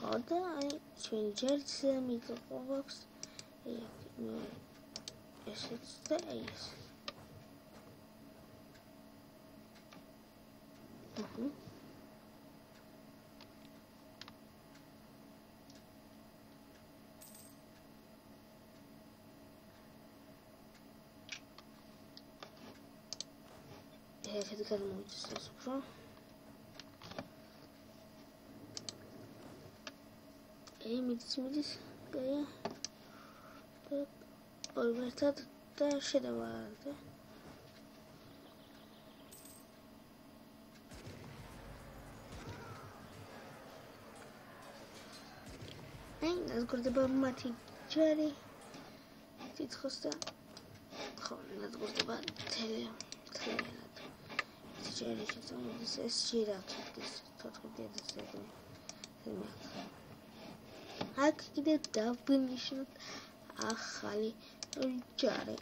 და აი ჩვენ ჯერც მიკროფონს ესეც და ეს. ეს გადმოიწესოს უფრო. მიდის ორბერთად და შედავარდა. ნაზგურდება მათი ჯარი თითქოს და ხო ნაზგურდება თელიანად ჯარი შეწამოდის ეს ჟირაფის 14,000 აქ კიდევ დავნიშნოთ ახალი ჯარი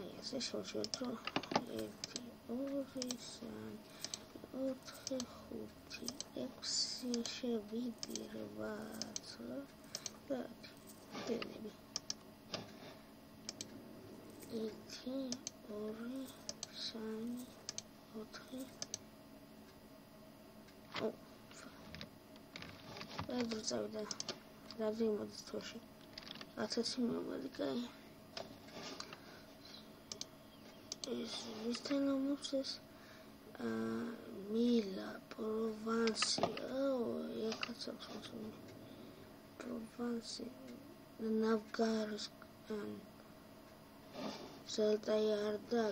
აი ესე შევშევთ რომ 1 2 3 4 5 6 7 8 დენები 1 2 3 4 რა წავიდა რა მოდის თოში 1000 მომადი კაი ეს ვისთან მომწეს მილა პროვანსი ეხაც აქვს პროვანსი ნავგარსკ ზელტაიარდა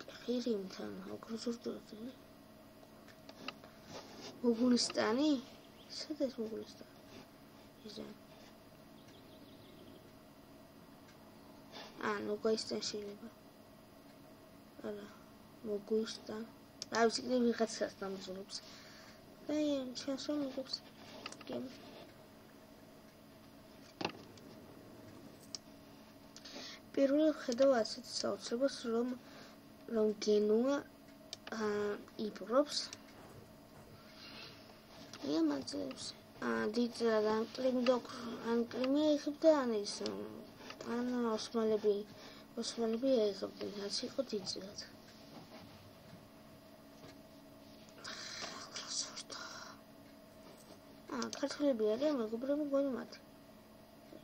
კრიმთან ოკრუსურტოზე მოგულისტანი სად ეს მოგულისტანი იზა ნუგაისტან შეიძლება არა მოგულისტან რა ვიცი კიდე ვიღაცას დამძულობს და ჩანს რომ მოგობს გემი პირველ ხედავ ასეთ საოცრებას რომ გენუა იპრობს იმაძლევს დიდად ანკლიმი ეხებდა ის ოსმალები ეხებდნენ რაც იყო დიდად ქართველები არიან მეგობრები გონი მათი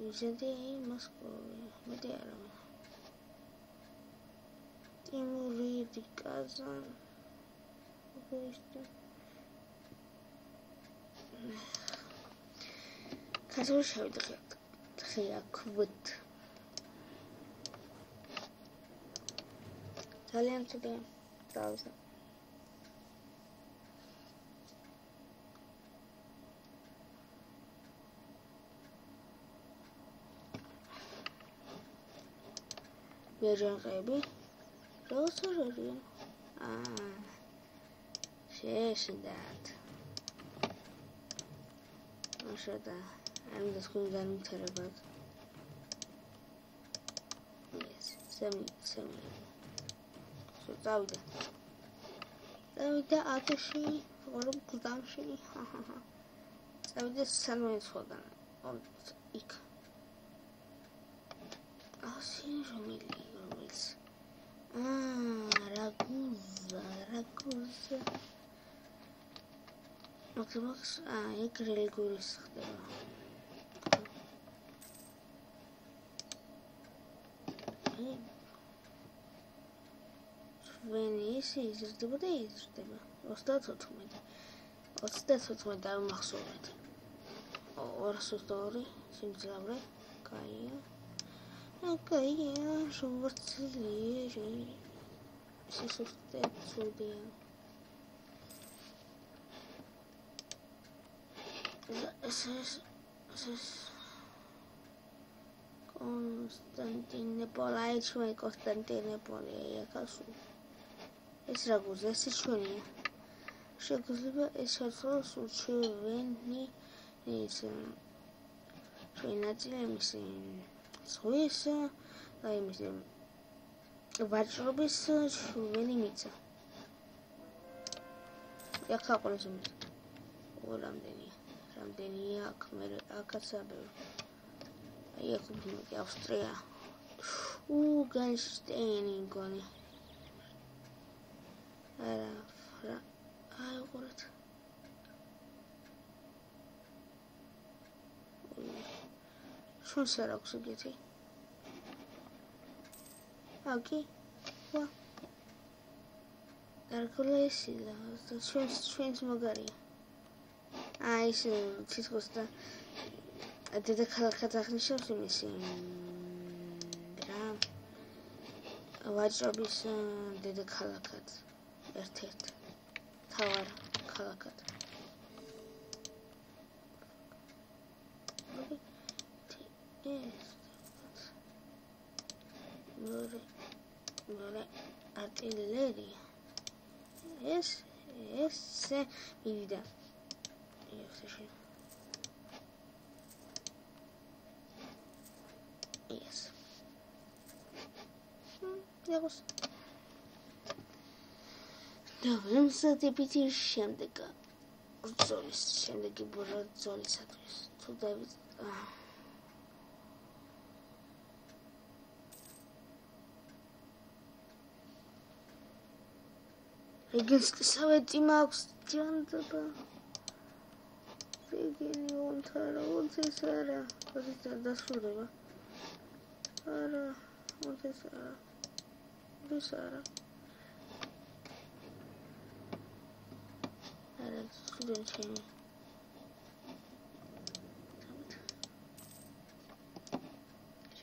იზედი მოსკოვი მეტი არა ტიმურიდი კაზან ქართული შევიდა ხია ქვით ძალიან ცუდა დავისა ბეჟანყები როსორია შეშინდათ მაშადა ამ დასკვნიდან განვითარებად ეს სამი დავიდა ათში ორი გუდამში დავიდა სამეცოდან იქ ასი რომელიც რაგუზა მაგას ეგ რელიგიის ხდება ვენის იზრდება 34 დამახსოვრეთ 202 სიმძლავრე კაია შევარცლიერი სისუსტე ცუდია ეს კონსტანტინოპოლი ეხასუ ეს რა გუზა ეს ჩვენია შეგვიძლია ეს შეცვლოს უჩვენი ის ჩვენაწილე მისი ზღვის აი მისი ვაჭრობის ჩვენი მიწა ეხა ყოველს იმის ორამდენია რამდენია აქ მე აქაც აბევ აი აქ ვიმედი ავსტრია განშტეინი გონი არა აი უყურეთ შენს არ აქვს ეგეთი აკი ვა დარგლესილა ჩვენს მაგარია აი ეს თითქოს და დედაქალაქად აღნიშნავს იმისი რა ვაჭრობის დედაქალაქად ერთ-ერთ თავარ ქალაქად მორე არტილერია ეს მივიდა ეს დაგოს დავემსადებით შემდეგ ბრძოლის შემდეგი ბრძოლისათვის თუ დავით რეგენსკის სავეტი მაქვს ჯანდაბა რეგენი ონთარა ოძეს არა ოძეს დასრულდება არა ოძეს არა ოძეს არა არა სულენ ჩემი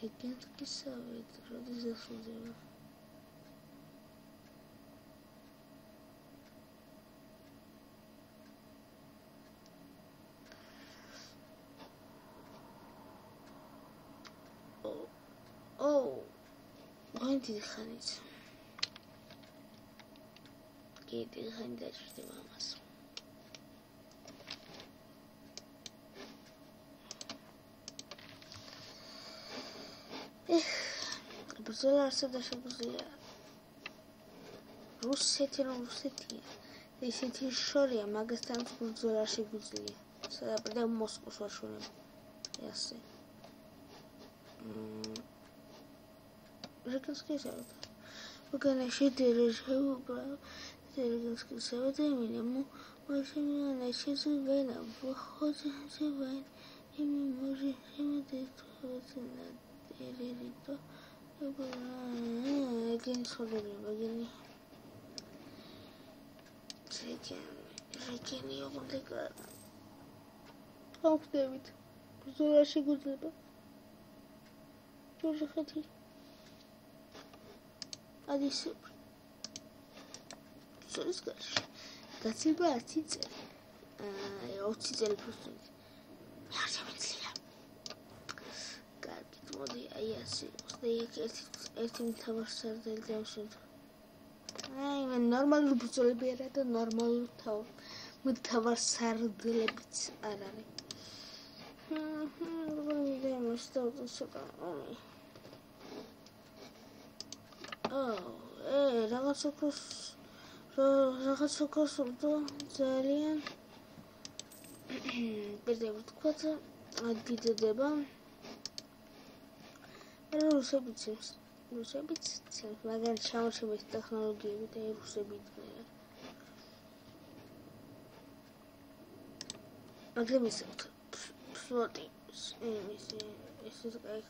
რეგენსკის სავეტი როდის დასრულდება დიდი ხანით დიდი ხანი დაჭირდება ამას ბრძოლა არსად შეგვიძლია რუსეთია ისეთი შორია მაგასთან ბრძოლა შეგვიძლია სადაპირდა მოსკოვს ვაშორებ ასე Регенский совет. Когда шедевр убрал, Регенский совет ему машина начала война. Выходит война, и мы можем смотреть на деревья. Регенский совет. Регенский обдекал. Ах, Дэвид, что же гуляба? Что же хотите? Адисып. Სულის გარშე. გაცილება 10 წელი. 20 წელი ფუსტით. მე არ შემიძლია. კარგი, მოდი, აი ასე. ერთი მთავარსარდელი დავშევ. აი, მე ნორმალური ბრძოლები არა და ნორმალური მთავარსარდელებიც არ არის. როგორია მოსწავლე ცოტა. რაღაც ოქროს ძალიან ბერდები თქვათ დიდდება რუსებიც მაგრამ ჩამოშების ტექნოლოგიები და რუსები იდგნენ მაგრამ ის ფლოტი ეს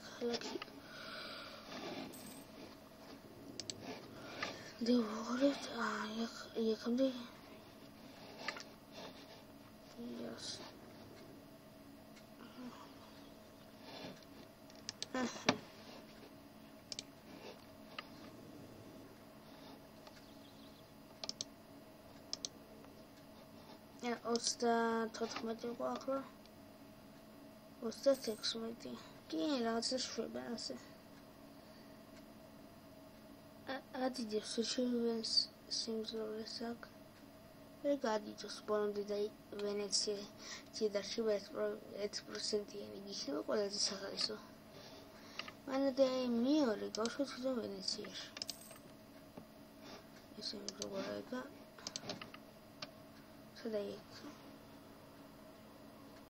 ქალაქი Говорит, я ко мне. Yes. Ja, Oster, Totmeti, Walker. Oster, Texmeti. Quem era essa chuva? Adidus children's სიმძლავრეს აქ მე გადიდოს ბოლომდე და ვენეცია ციდარში 1%-იანი გიხილ ყველაზე სახალისო მანადე მეორე გავშოთო ვენეციაში ესე როგორია სადა იქ